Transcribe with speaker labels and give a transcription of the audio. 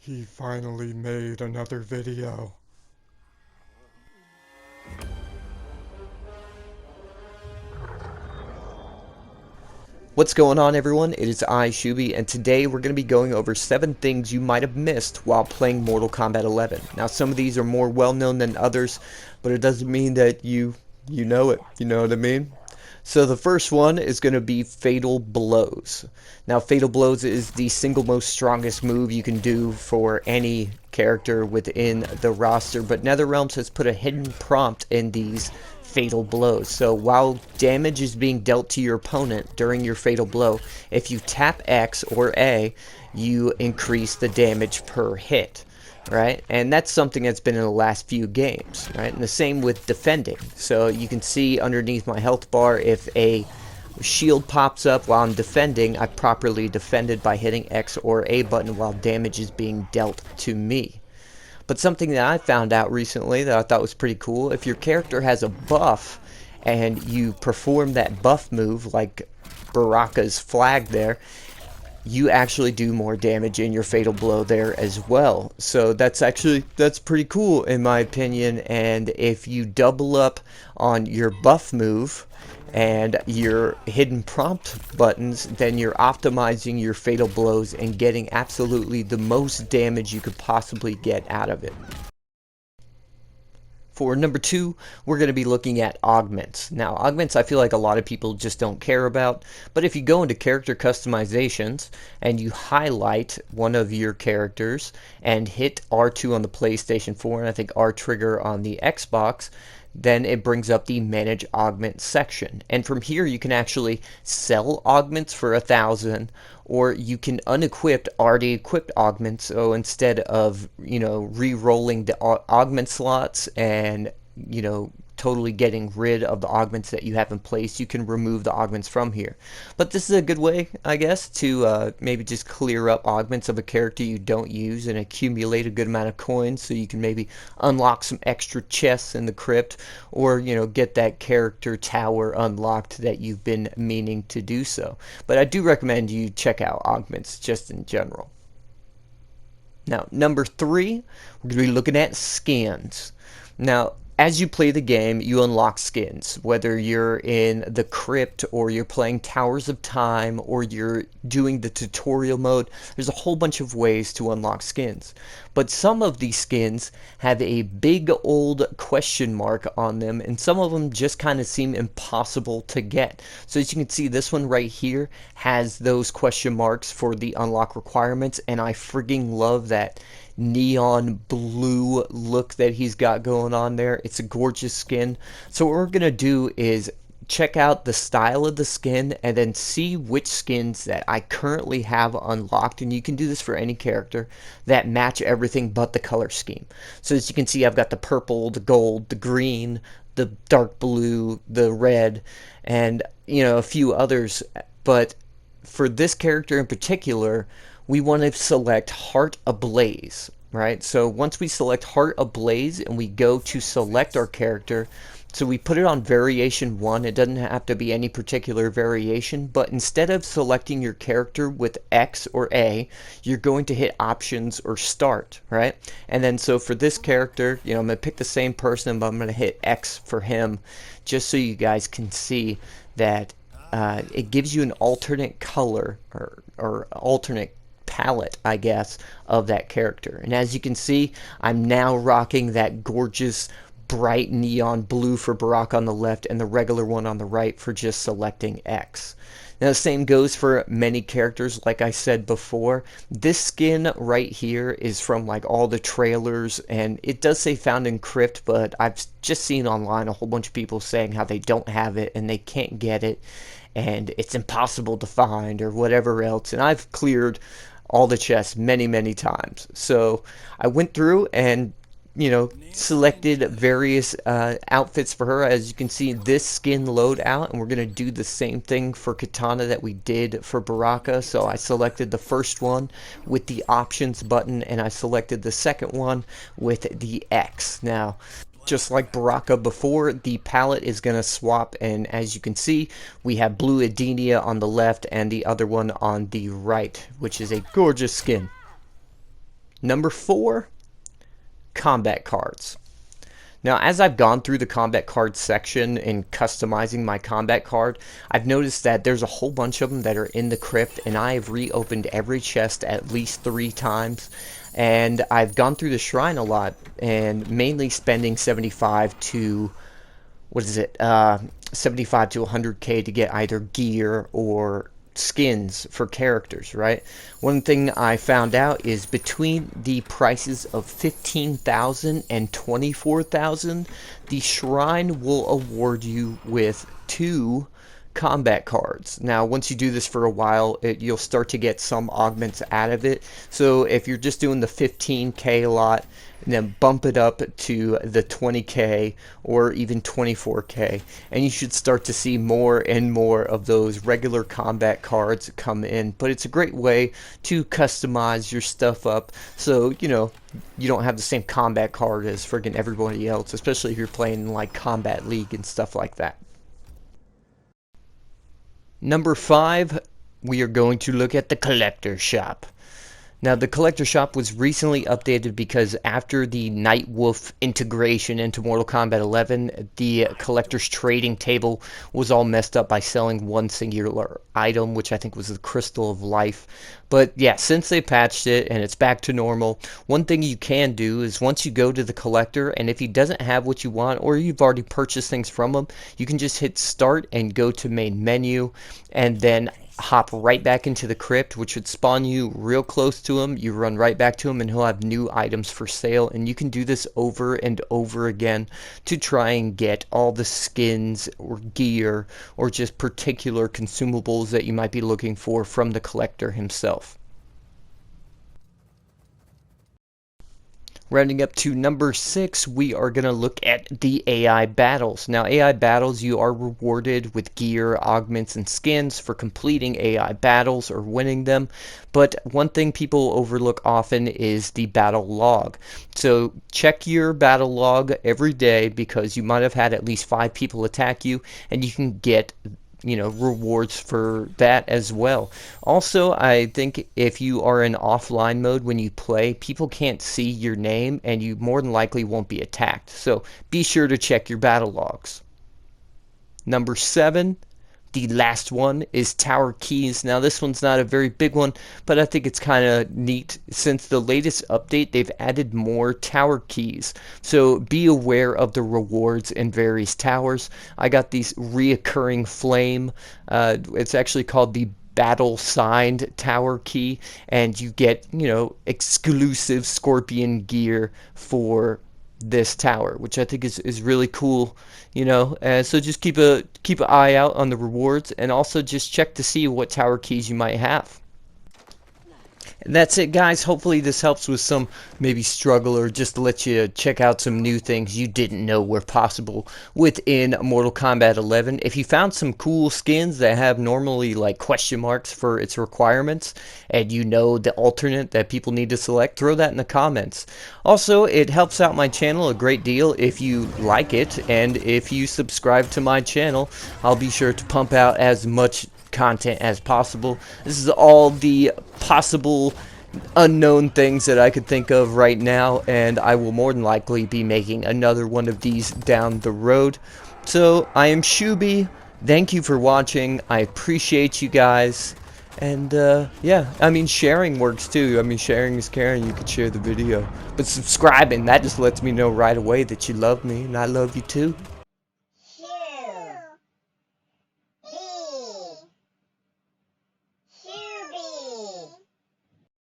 Speaker 1: He finally made another video.
Speaker 2: What's going on, everyone? It is I, Schuby, and today we're going to be going over 7 things you might have missed while playing Mortal Kombat 11. Now, some of these are more well-known than others, but it doesn't mean that you know it. You know what I mean? So the first one is going to be Fatal Blows. Now, Fatal Blows is the single most strongest move you can do for any character within the roster, but NetherRealms has put a hidden prompt in these Fatal Blows. So while damage is being dealt to your opponent during your Fatal Blow, if you tap X or A, you increase the damage per hit. Right, and that's something that's been in the last few games, right? And the same with defending. So you can see underneath my health bar, if a shield pops up while I'm defending, I properly defended by hitting X or A button while damage is being dealt to me. But something that I found out recently that I thought was pretty cool, if your character has a buff and you perform that buff move like Baraka's flag there, you actually do more damage in your Fatal Blow there as well. So that's pretty cool in my opinion. And if you double up on your buff move and your hidden prompt buttons, then you're optimizing your Fatal Blows and getting absolutely the most damage you could possibly get out of it. For number 2, we're going to be looking at Augments. Now, Augments I feel like a lot of people just don't care about, but if you go into character customizations and you highlight one of your characters and hit R2 on the PlayStation 4 and I think R trigger on the Xbox, then it brings up the Manage Augment section. And from here you can actually sell augments for 1,000, or you can unequip already equipped augments. So instead of, re-rolling the augment slots and, totally getting rid of the augments that you have in place, you can remove the augments from here. But this is a good way, I guess, to maybe just clear up augments of a character you don't use and accumulate a good amount of coins, so you can maybe unlock some extra chests in the crypt, or get that character tower unlocked that you've been meaning to do so. But I do recommend you check out augments just in general. Now, number 3, we're going to be looking at skins. Now, as you play the game, you unlock skins, whether you're in the crypt or you're playing Towers of Time or you're doing the tutorial mode. There's a whole bunch of ways to unlock skins. But some of these skins have a big old question mark on them, and some of them just kind of seem impossible to get. So as you can see, this one right here has those question marks for the unlock requirements, and I frigging love that neon blue look that he's got going on there. It's a gorgeous skin. So what we're gonna do is check out the style of the skin and then see which skins that I currently have unlocked, and you can do this for any character, that match everything but the color scheme. So as you can see, I've got the purple, the gold, the green, the dark blue, the red, and a few others. But for this character in particular, we want to select Heart Ablaze, right? So once we select Heart Ablaze and we go to select our character, so we put it on variation 1. It doesn't have to be any particular variation, but instead of selecting your character with X or A, you're going to hit options or start, right? And then so for this character, I'm going to pick the same person, but I'm going to hit X for him, just so you guys can see that it gives you an alternate color or alternate palette, I guess, of that character. And as you can see, I'm now rocking that gorgeous bright neon blue for Baraka on the left and the regular one on the right for just selecting X. Now the same goes for many characters. Like I said before, this skin right here is from like all the trailers, and it does say found in crypt, but I've just seen online a whole bunch of people saying how they don't have it and they can't get it and it's impossible to find or whatever else. And I've cleared all the chests many times. So I went through and selected various outfits for her. As you can see, this skin loadout, and we're going to do the same thing for Katana that we did for Baraka. So I selected the first one with the options button, and I selected the second one with the X. Now, just like Baraka before, the palette is going to swap, and as you can see, we have Blue Edenia on the left and the other one on the right, which is a gorgeous skin. Number 4, combat cards. Now, as I've gone through the combat card section and customizing my combat card, I've noticed that there's a whole bunch of them that are in the crypt, and I have reopened every chest at least 3 times. And I've gone through the shrine a lot, and mainly spending 75 to, what is it, 75 to 100k to get either gear or skins for characters, right? One thing I found out is between the prices of 15,000 and 24,000, the shrine will award you with 2 combat cards. Now, once you do this for a while, you'll start to get some augments out of it. So if you're just doing the 15k lot, and then bump it up to the 20k or even 24k, and you should start to see more and more of those regular combat cards come in. But it's a great way to customize your stuff up, so you know you don't have the same combat card as friggin' everybody else, especially if you're playing in like Combat League and stuff like that. Number 5, we are going to look at the collector shop. Now, the collector shop was recently updated because after the Nightwolf integration into Mortal Kombat 11, the collector's trading table was all messed up by selling one singular item, which I think was the Crystal of Life. But yeah, since they patched it and it's back to normal, one thing you can do is once you go to the collector, and if he doesn't have what you want, or you've already purchased things from him, you can just hit start and go to main menu, and then hop right back into the crypt, which would spawn you real close to him. You run right back to him and he'll have new items for sale, and you can do this over and over again to try and get all the skins or gear or just particular consumables that you might be looking for from the collector himself. Rounding up to number 6, we are going to look at the AI battles. Now, AI battles, you are rewarded with gear, augments, and skins for completing AI battles or winning them. But one thing people overlook often is the battle log. So check your battle log every day, because you might have had at least 5 people attack you, and you can get rewards for that as well. Also, I think if you are in offline mode when you play, people can't see your name and you more than likely won't be attacked. So be sure to check your battle logs. Number 7, the last one, is tower keys. Now, this one's not a very big one, but I think it's kind of neat. Since the latest update, they've added more tower keys. So be aware of the rewards in various towers. I got these reoccurring flame. It's actually called the battle signed tower key, and you get, exclusive scorpion gear for this tower, which I think is really cool. So just keep an eye out on the rewards, and also just check to see what tower keys you might have. And that's it, guys. Hopefully this helps with some maybe struggle, or just to let you check out some new things you didn't know were possible within Mortal Kombat 11. If you found some cool skins that have normally like question marks for its requirements, and you know the alternate that people need to select, throw that in the comments. Also, it helps out my channel a great deal if you like it, and if you subscribe to my channel, I'll be sure to pump out as much content as possible. This is all the possible unknown things that I could think of right now, and I will more than likely be making another one of these down the road. So I am Schuby. Thank you for watching. I appreciate you guys. And yeah, I mean, sharing works too. I mean, sharing is caring. You could share the video, but subscribing, that just lets me know right away that you love me, and I love you too.